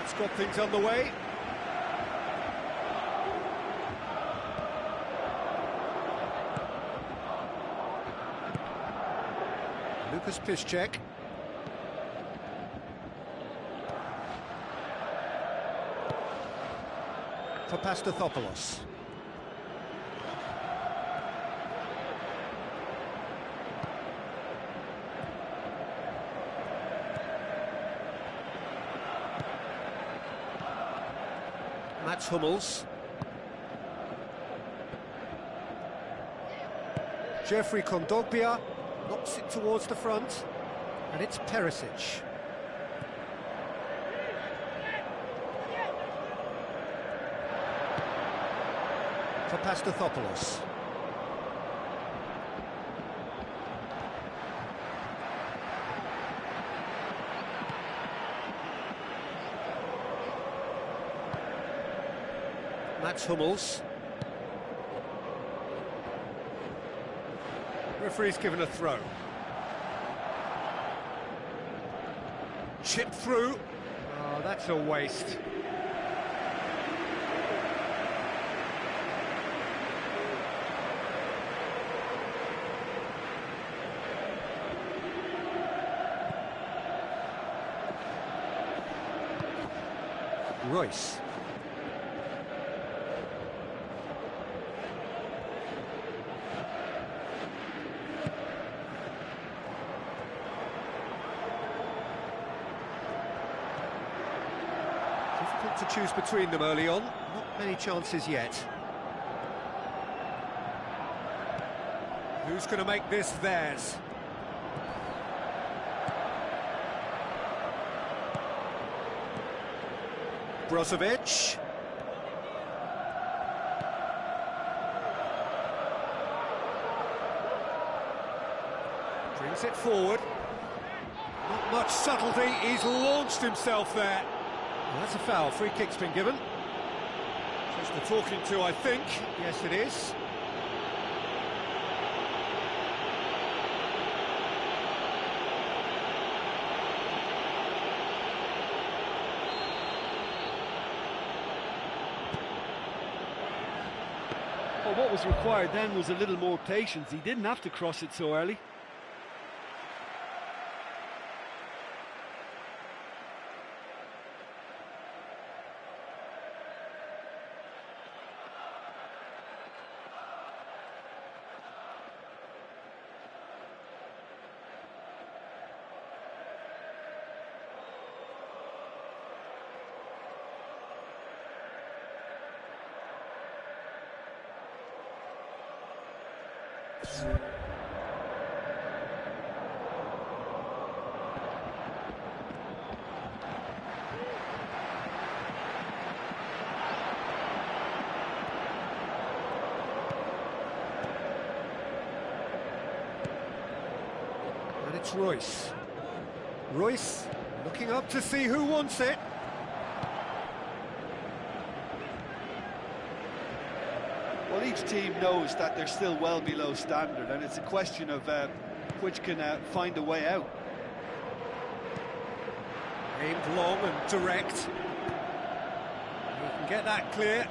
That's got things underway. Lucas Piszczek. For Pastathopoulos. Mats Hummels. Jeffrey Kondogbia knocks it towards the front, and it's Perisic. For Pastathopoulos. Mats Hummels. Referee's given a throw. Chip through. Oh, that's a waste. Royce. Difficult to choose between them early on. Not many chances yet. Who's going to make this theirs? Brozovic. Brings it forward. Not much subtlety, he's launched himself there. Well, that's a foul, free kick's been given. Just the talking to, I think. Yes, it is. Well, what was required then was a little more patience. He didn't have to cross it so early. And it's Royce. Royce looking up to see who wants it. Well, each team knows that they're still well below standard, and it's a question of which can find a way out. Aimed long and direct. You can get that clear.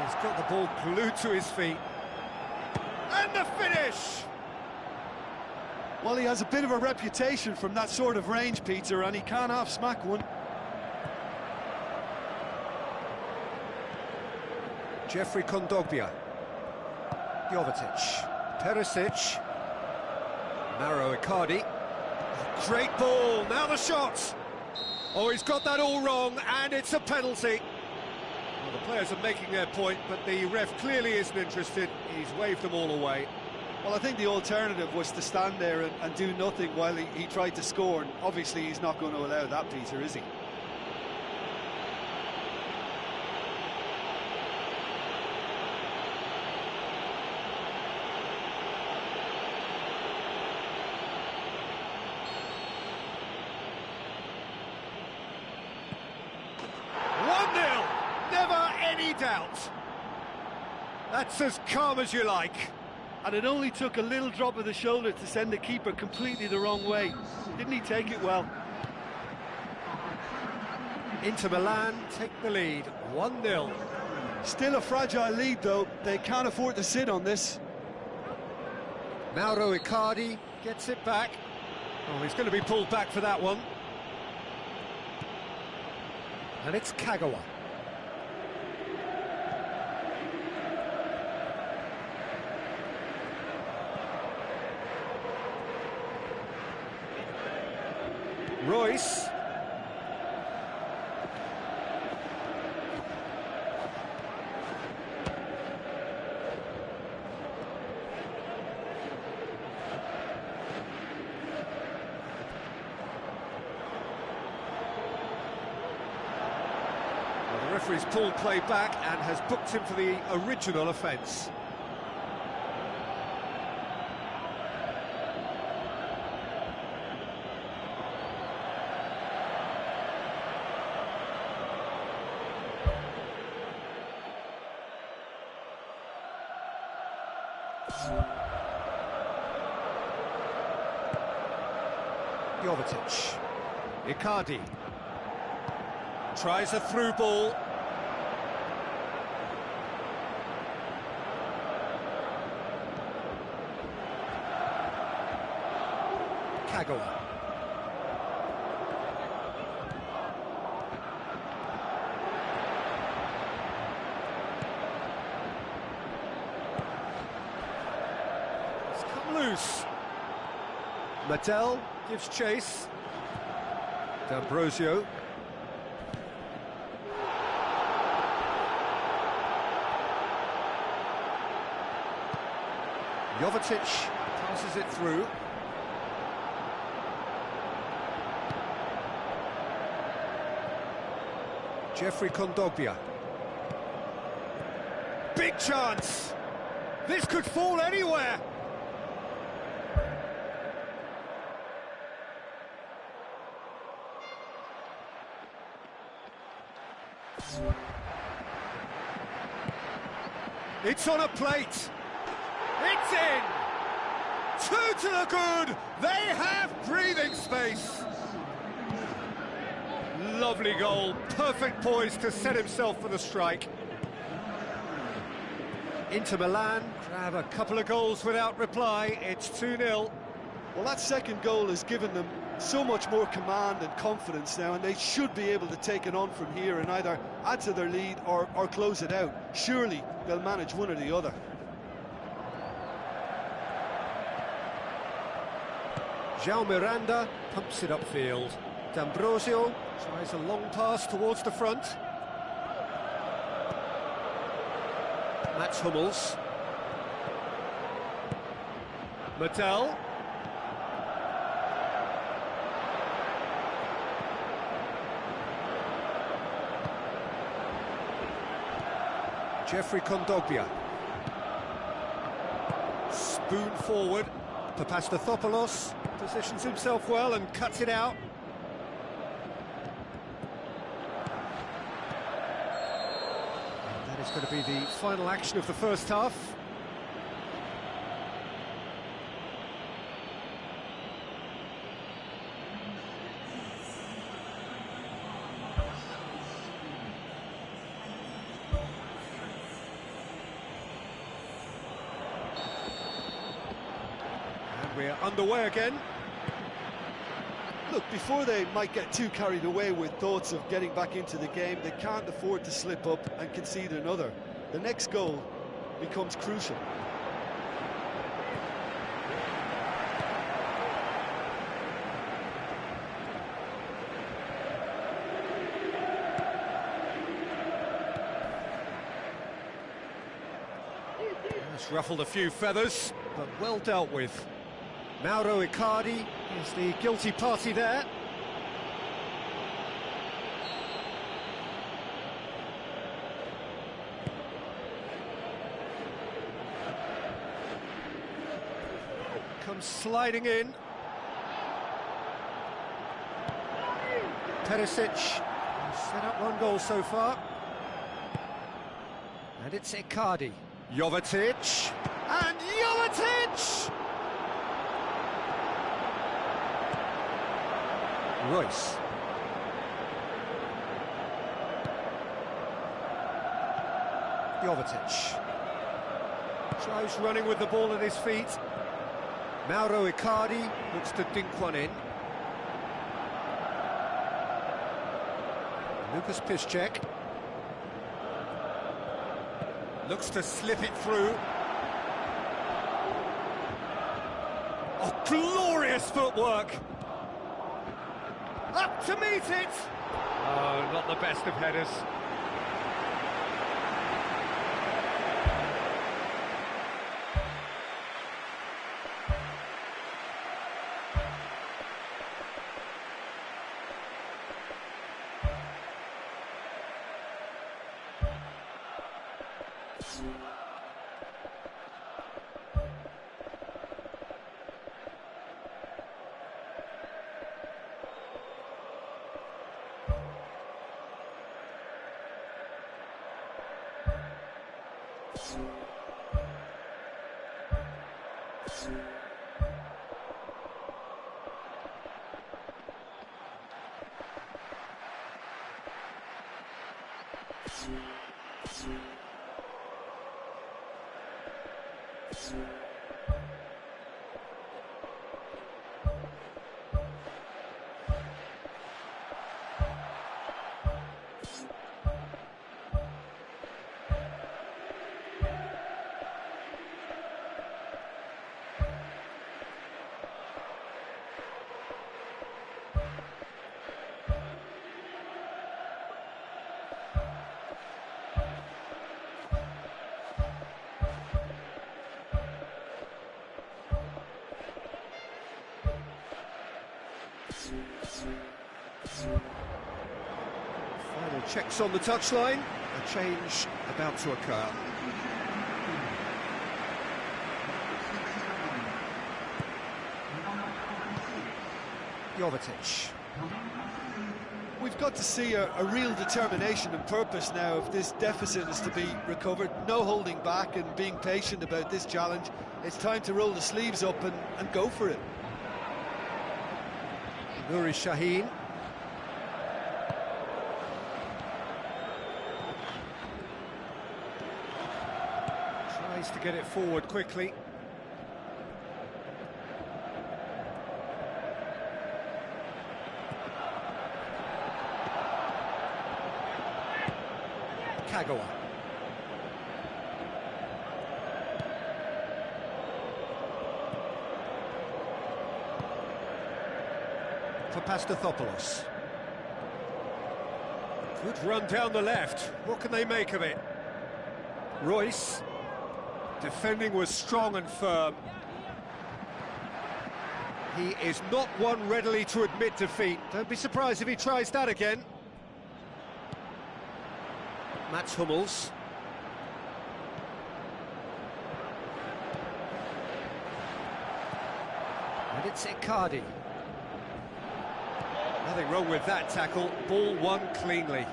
He's got the ball glued to his feet. And the finish! Well, he has a bit of a reputation from that sort of range, Peter, and he can't half-smack one. Jeffrey Kondogbia. Jovetic. Perisic. Mauro Icardi. Great ball, now the shot! Oh, he's got that all wrong, and it's a penalty. Well, the players are making their point, but the ref clearly isn't interested. He's waved them all away. Well, I think the alternative was to stand there and do nothing while he tried to score, and obviously he's not going to allow that, Peter, is he? 1-0. Never any doubt. That's as calm as you like. And it only took a little drop of the shoulder to send the keeper completely the wrong way. Didn't he take it well? Inter Milan take the lead, 1-0. Still a fragile lead, though. They can't afford to sit on this. Mauro Icardi gets it back. Oh, he's going to be pulled back for that one. And it's Kagawa. Royce. Well, the referee's pulled play back and has booked him for the original offence. Jovetic. Icardi. Tries a through ball. Kagawa. It's come loose. Mattel gives chase. D'Ambrosio. Jovetic passes it through. Jeffrey Kondogbia. Big chance! This could fall anywhere! It's on a plate. It's in. Two to the good. They have breathing space. Lovely goal. Perfect poise to set himself for the strike. Inter Milan grab a couple of goals without reply. It's 2-0. Well, that second goal has given them so much more command and confidence now, and they should be able to take it on from here and either add to their lead or close it out. Surely they'll manage one or the other. João Miranda pumps it upfield. D'Ambrosio tries a long pass towards the front. Mats Hummels. Mattel. Jeffrey Kondogbia. Spoon forward. Papastathopoulos positions himself well and cuts it out. And that is going to be the final action of the first half. We're underway again. Look, before they might get too carried away with thoughts of getting back into the game, they can't afford to slip up and concede another. The next goal becomes crucial. It's ruffled a few feathers, but well dealt with. Mauro Icardi is the guilty party there. Comes sliding in. Perisic Set up one goal so far. And it's Icardi. Jovetic. And Jovetic! Royce. Jovetic. Tries running with the ball at his feet. Mauro Icardi looks to dink one in. Lucas Piszczek looks to slip it through. Oh, glorious footwork! Up to meet it! Oh, not the best of headers. Final checks on the touchline. A change about to occur. Jovetic. We've got to see a real determination and purpose now if this deficit is to be recovered. No holding back and being patient about this challenge. It's time to roll the sleeves up and go for it. Nuri Sahin. Tries to get it forward quickly. Kagawa. For Pastathopoulos. Good run down the left. What can they make of it? Royce. Defending was strong and firm. He is not one readily to admit defeat. Don't be surprised if he tries that again. Mats Hummels. And it's Icardi. Nothing wrong with that tackle. Ball won cleanly.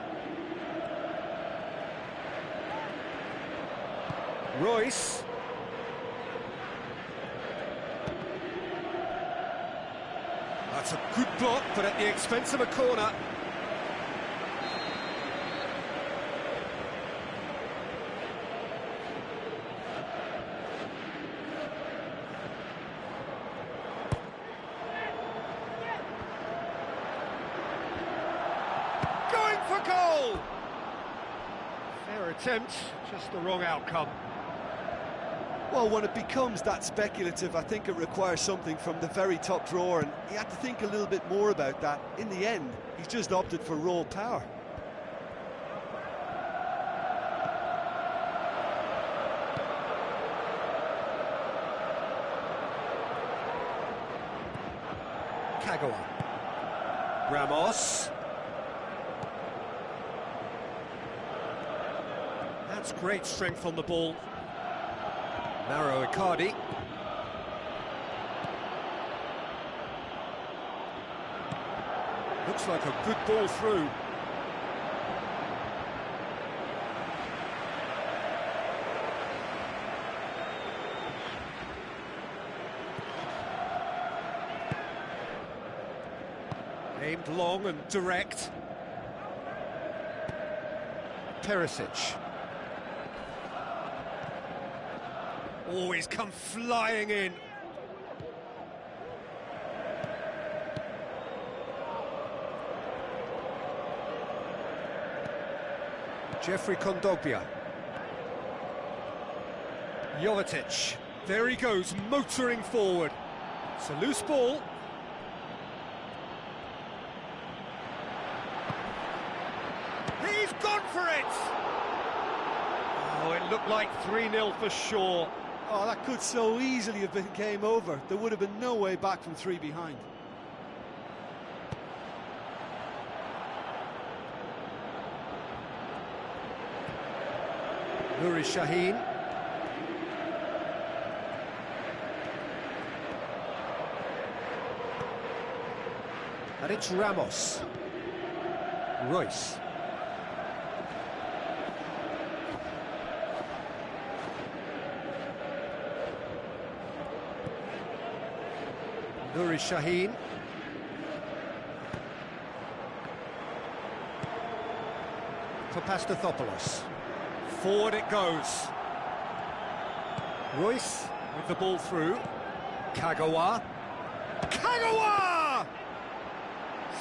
Royce. That's a good block, but at the expense of a corner. Going for goal! Fair attempt, just the wrong outcome. Well, when it becomes that speculative, I think it requires something from the very top drawer, and he had to think a little bit more about that. In the end, he's just opted for raw power. Kagawa. Ramos. That's great strength on the ball. Mauro Icardi. Looks like a good ball through. Aimed long and direct. Perisic. Oh, he's come flying in. Jeffrey Kondogbia. Jovetic. There he goes, motoring forward. It's a loose ball. He's gone for it! Oh, it looked like 3-0 for sure. Oh, that could so easily have been game over. There would have been no way back from 3 behind. Nuri Sahin. And it's Ramos. Royce. Nuri Sahin. For Pastathopoulos. Forward it goes. Royce with the ball through. Kagawa. Kagawa!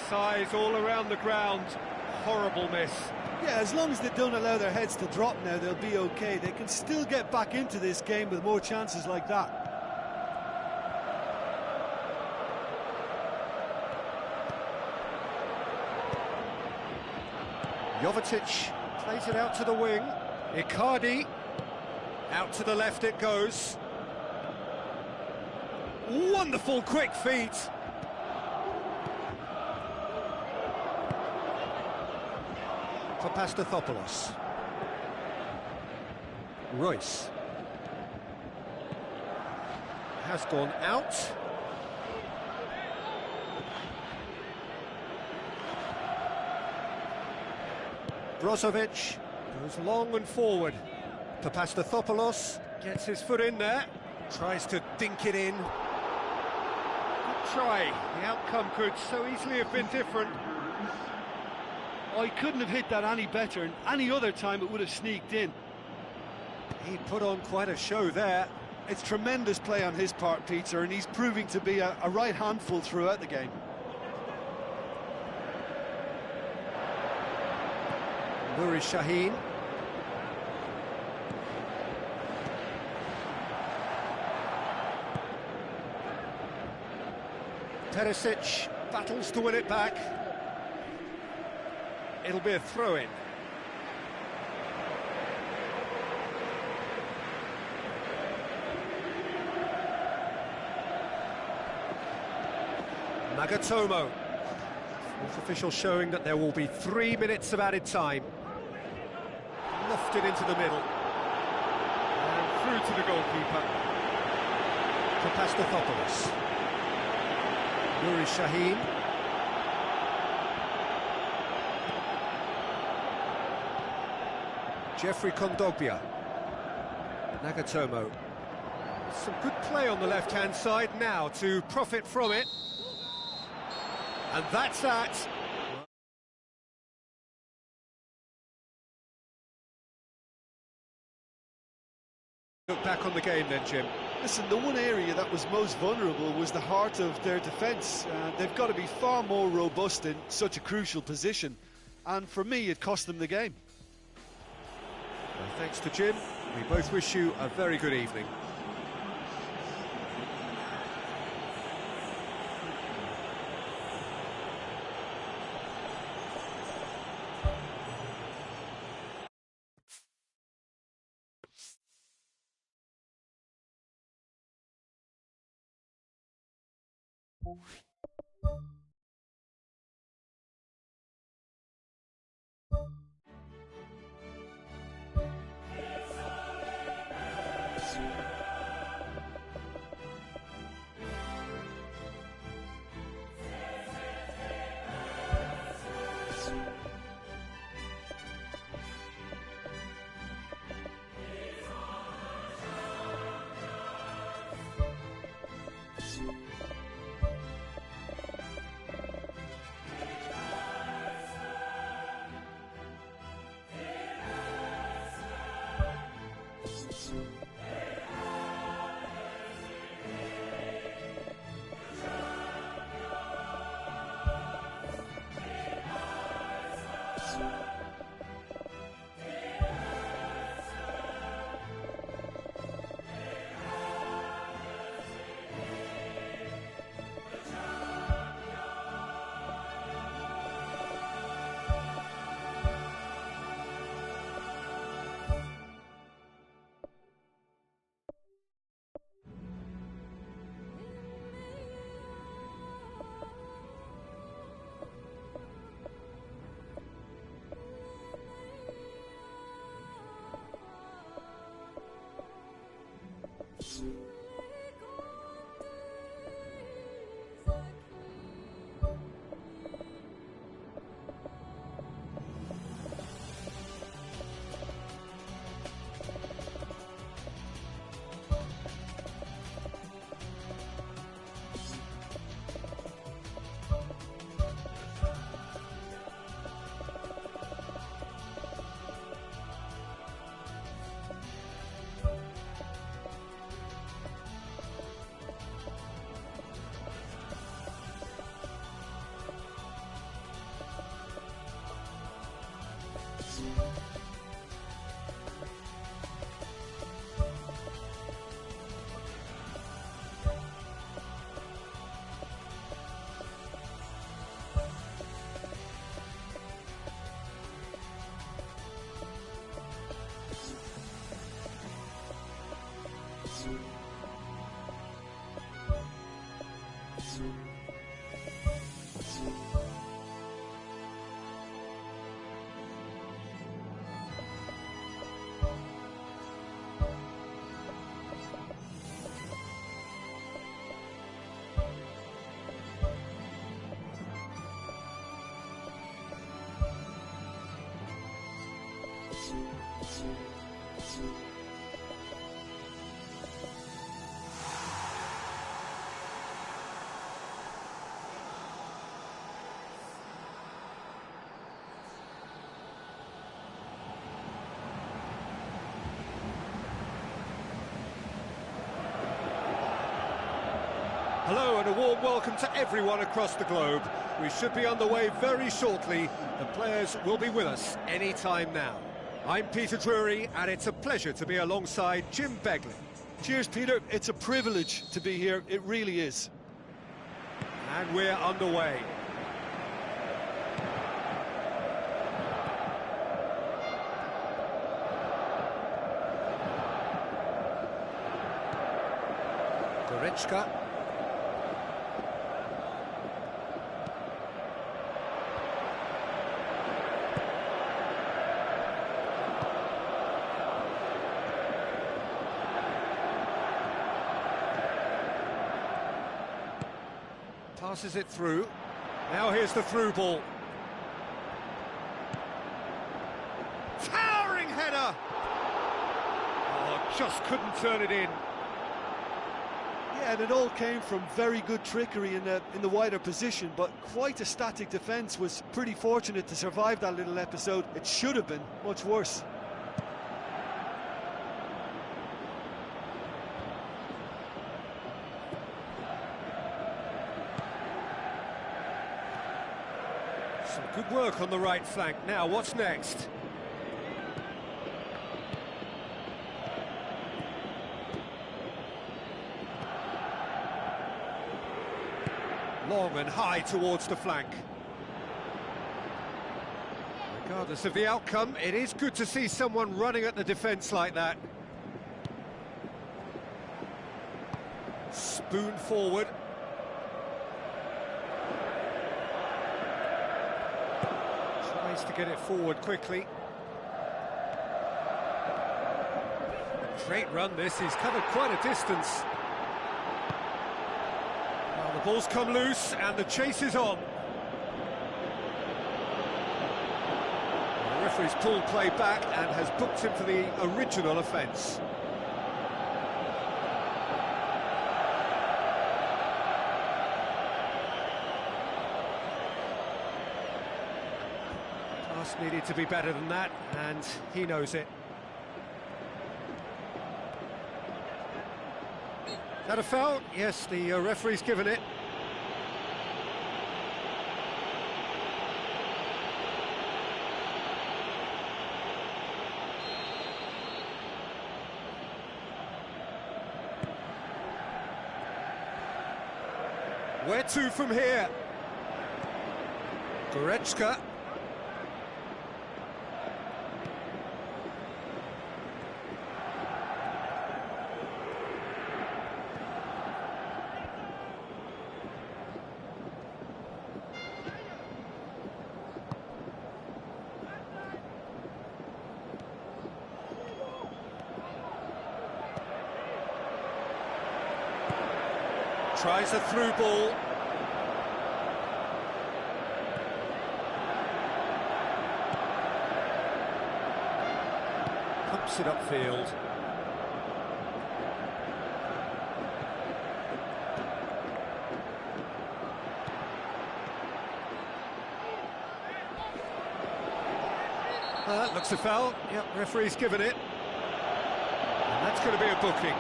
Size all around the ground. Horrible miss. Yeah, as long as they don't allow their heads to drop now, they'll be okay. They can still get back into this game with more chances like that. Jovetic plays it out to the wing. Icardi, out to the left it goes. Wonderful quick feet. For Pastathopoulos. Royce. Has gone out. Brozovic goes long and forward. Papastathopoulos gets his foot in there, tries to dink it in. Good try. The outcome could so easily have been different. Oh, he couldn't have hit that any better, and any other time it would have sneaked in. He put on quite a show there. It's tremendous play on his part, Peter, and he's proving to be a right handful throughout the game. Nuri Sahin. Perisic battles to win it back. It'll be a throw-in. Nagatomo. Fourth official showing that there will be 3 minutes of added time. Lofted into the middle. And through to the goalkeeper. Papastathopoulos. Nuri Sahin. Jeffrey Kondogbia. Nagatomo. Some good play on the left-hand side now to profit from it. And that's that. Look back on the game then, Jim. Listen, the one area that was most vulnerable was the heart of their defence. They've got to be far more robust in such a crucial position. And for me, it cost them the game. Well, thanks to Jim. We both wish you a very good evening. Hello and a warm welcome to everyone across the globe. We should be on the way very shortly. The players will be with us any time now. I'm Peter Drury and it's a pleasure to be alongside Jim Begley. Cheers, Peter. It's a privilege to be here. It really is. And we're underway. Goretzka. Passes it through. Now here's the through ball. Towering header! Oh, just couldn't turn it in. Yeah, and it all came from very good trickery in the wider position, but quite a static defence. Was pretty fortunate to survive that little episode. It should have been much worse. Some good work on the right flank. Now, what's next? Long and high towards the flank. Regardless of the outcome, it is good to see someone running at the defence like that. Spoon forward. Tries to get it forward quickly. Great run this, he's covered quite a distance. Well, the ball's come loose and the chase is on. The referee's pulled play back and has booked him for the original offence. Pass needed to be better than that, and he knows it. Is that a foul? Yes, the referee's given it. Where to from here? Goretzka. Tries a through ball. Pumps it upfield. That looks a foul. Yep, referee's given it. And that's going to be a booking.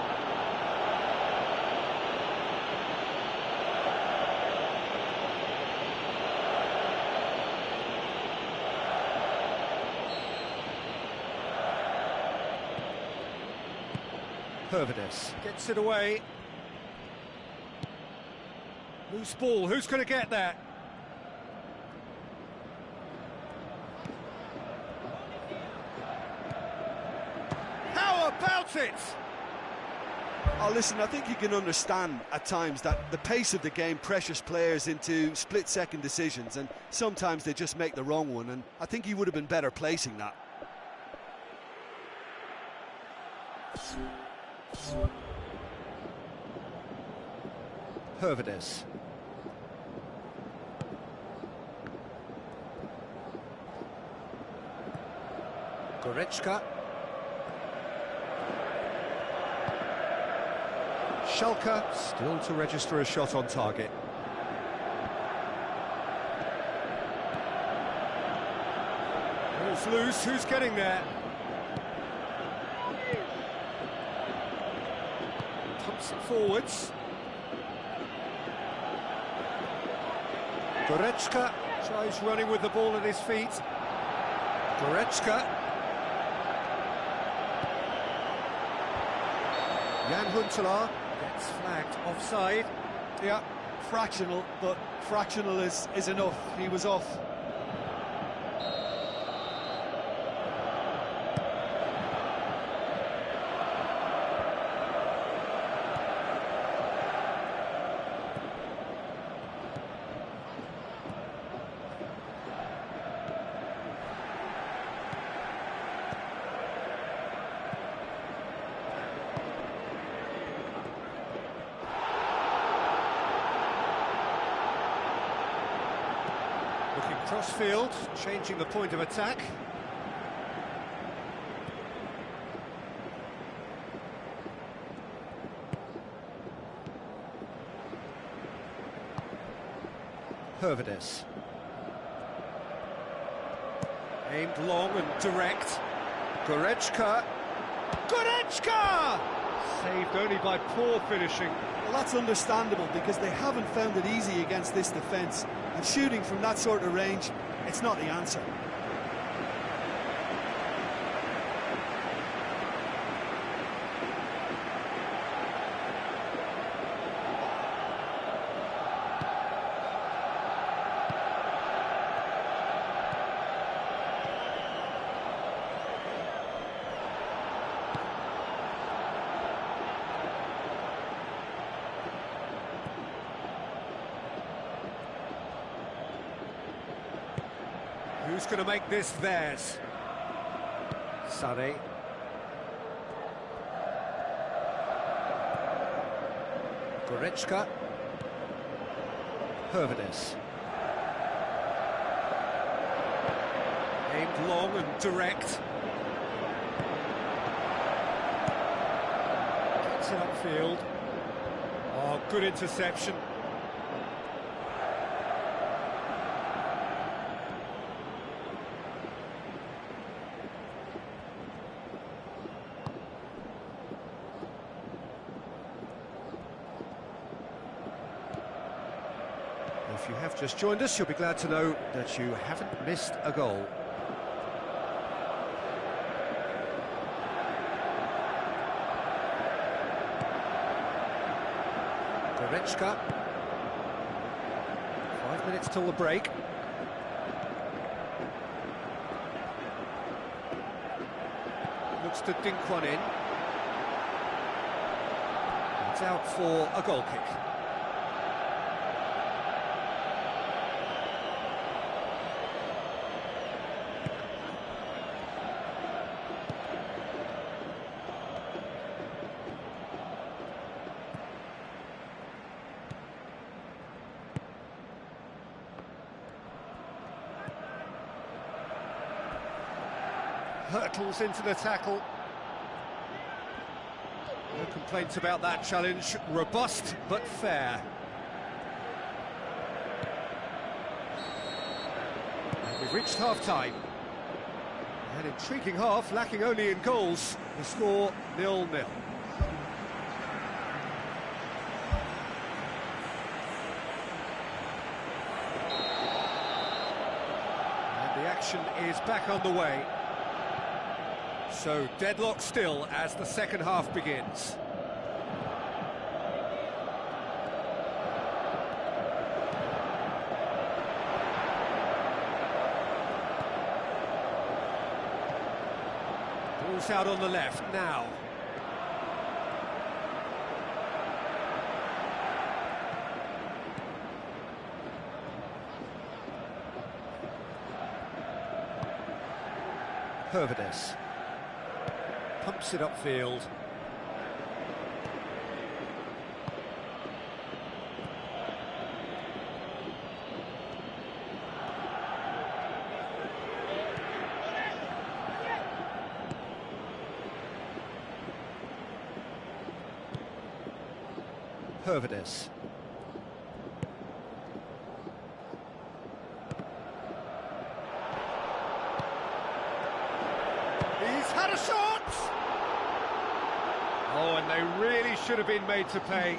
Pervides gets it away. Loose ball, who's going to get that? How about it? Oh, listen, I think you can understand at times that the pace of the game pressures players into split-second decisions, and sometimes they just make the wrong one, and I think he would have been better placing that. Hervedes. Goretzka. Schalke still to register a shot on target. Ball's loose, who's getting there? Pumps it forwards. Goretzka tries running with the ball at his feet. Goretzka. Jan Huntelaar gets flagged offside. Yeah, fractional, but fractional is enough. He was off. Looking cross-field, changing the point of attack. Hervedes. Aimed long and direct. Goretzka. Goretzka! Saved only by poor finishing. Well, that's understandable because they haven't found it easy against this defence. And shooting from that sort of range, it's not the answer. Who's going to make this theirs? Sané. Goretzka. Hervedes. Aimed long and direct. Gets it upfield. Oh, good interception. If you have just joined us, you'll be glad to know that you haven't missed a goal. Goretzka. 5 minutes till the break. Looks to dink one in. It's out for a goal kick. Hurtles into the tackle. No complaints about that challenge. Robust but fair. And we've reached half-time. An intriguing half, lacking only in goals. The score 0-0. And the action is back on the way. So, deadlock still as the second half begins. Ball's out on the left now. Hervedes pumps it upfield. Hervedes. He's had a shot! Oh, and they really should have been made to pay.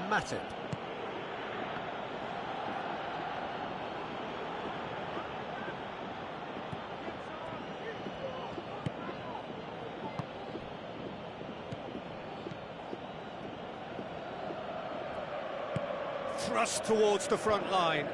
Matip. Thrust towards the front line.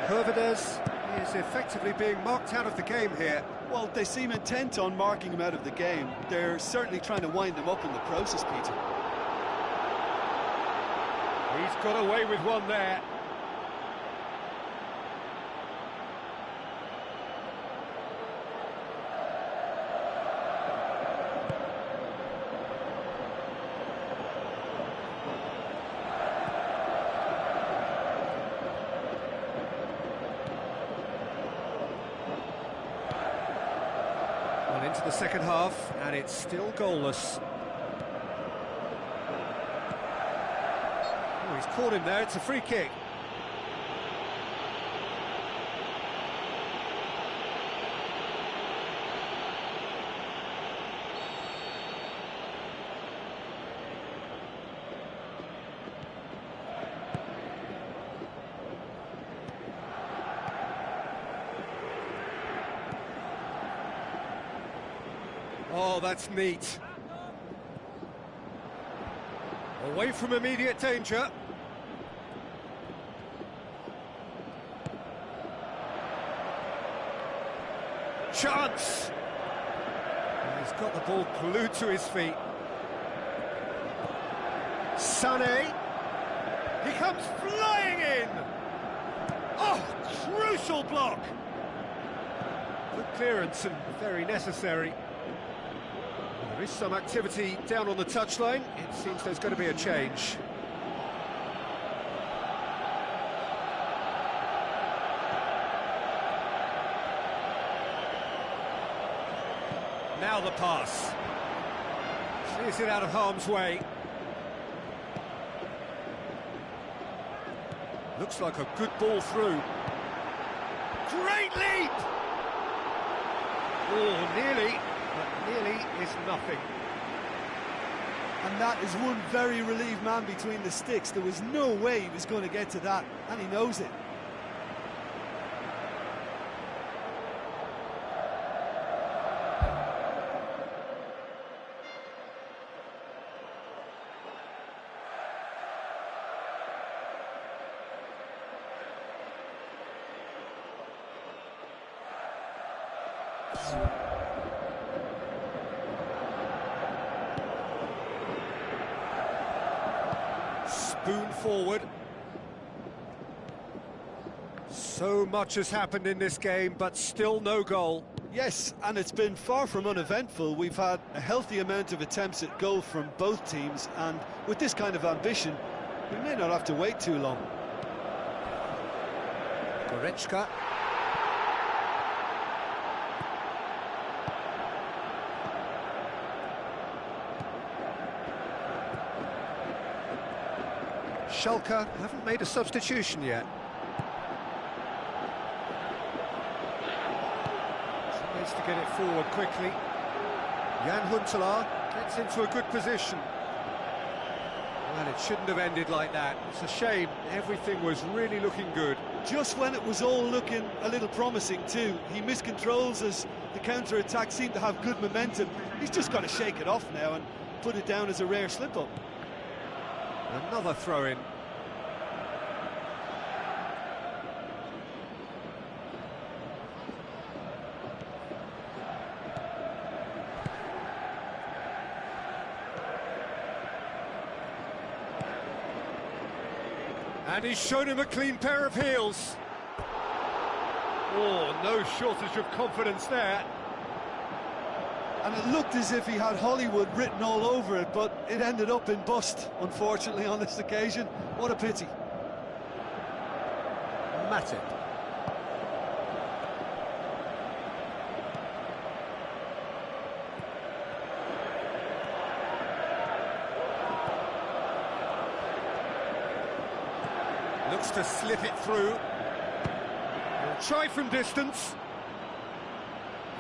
Hervedes is effectively being marked out of the game here. Well, they seem intent on marking him out of the game. They're certainly trying to wind him up in the process, Peter. He's got away with one there. Into the second half, and it's still goalless. Oh, he's caught him there, it's a free kick. Oh, that's neat. Away from immediate danger. Chance! He's got the ball glued to his feet. Sané. He comes flying in! Oh, crucial block! Good clearance and very necessary. There is some activity down on the touchline. It seems there's going to be a change. Now the pass. Clears it out of harm's way. Looks like a good ball through. Great leap! Oh, nearly. But nearly is nothing. And that is one very relieved man between the sticks. There was no way he was going to get to that, and he knows it. Spoon forward. So much has happened in this game, but still no goal. Yes, and it's been far from uneventful. We've had a healthy amount of attempts at goal from both teams, and with this kind of ambition, we may not have to wait too long. Goretzka. Schalke haven't made a substitution yet. Tries to get it forward quickly. Jan Huntelaar gets into a good position. Well, it shouldn't have ended like that. It's a shame. Everything was really looking good. Just when it was all looking a little promising too, he miscontrols as the counter-attack seemed to have good momentum. He's just got to shake it off now and put it down as a rare slip-up. Another throw-in. And he's shown him a clean pair of heels. Oh, no shortage of confidence there. And it looked as if he had Hollywood written all over it, but it ended up in bust, unfortunately, on this occasion. What a pity. Matip. Looks to slip it through. He'll try from distance.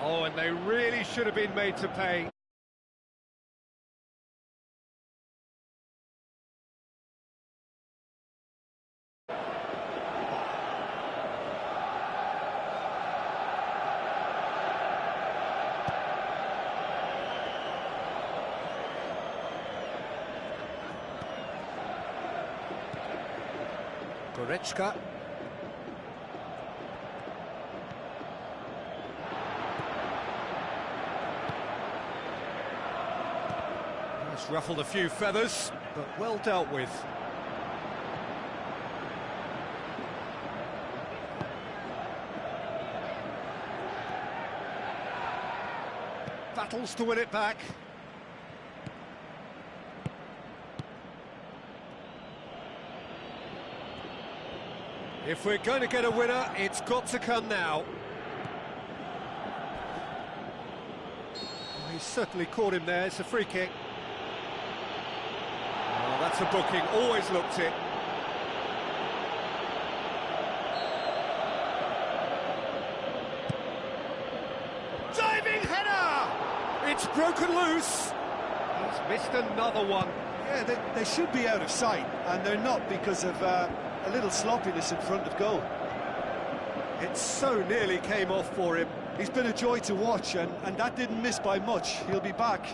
Oh, and they really should have been made to pay. Goretzka. It's ruffled a few feathers, but well dealt with. Battles to win it back. If we're going to get a winner, it's got to come now. He's certainly caught him there. It's a free kick. Oh, that's a booking. Always looked it. Diving header! It's broken loose. He's missed another one. Yeah, they should be out of sight, and they're not because of a little sloppiness in front of goal. It so nearly came off for him. He's been a joy to watch, and that didn't miss by much. He'll be back.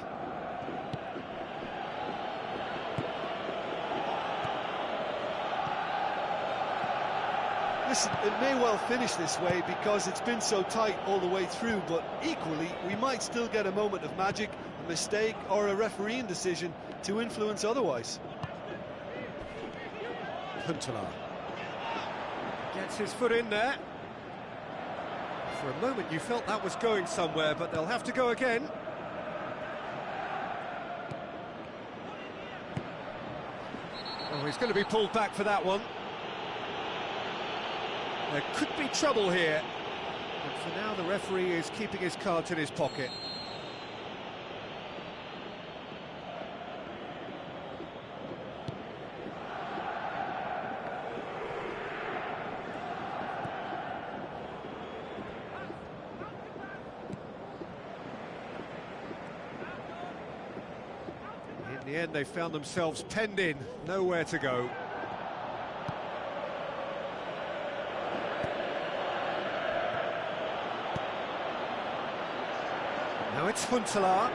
Listen, it may well finish this way because it's been so tight all the way through, but equally, we might still get a moment of magic, a mistake, or a refereeing decision to influence otherwise. Huntelaar gets his foot in there. For a moment you felt that was going somewhere, but they'll have to go again. Oh, he's going to be pulled back for that one. There could be trouble here, but for now the referee is keeping his cards in his pocket. In the end, they found themselves penned in, nowhere to go. Now it's Huntelaar.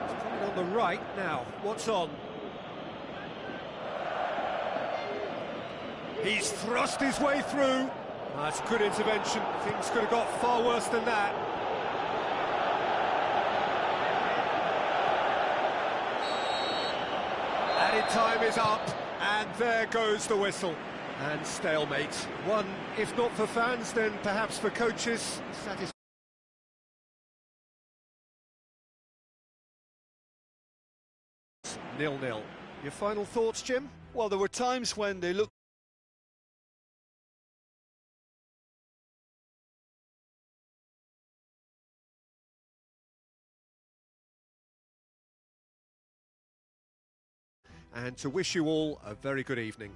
It's coming on the right now. What's on? He's thrust his way through. That's good intervention. Things could have got far worse than that. Added time is up, and there goes the whistle. And stalemate. One, if not for fans, then perhaps for coaches. 0-0. Your final thoughts, Jim? Well, there were times when they looked and to wish you all a very good evening.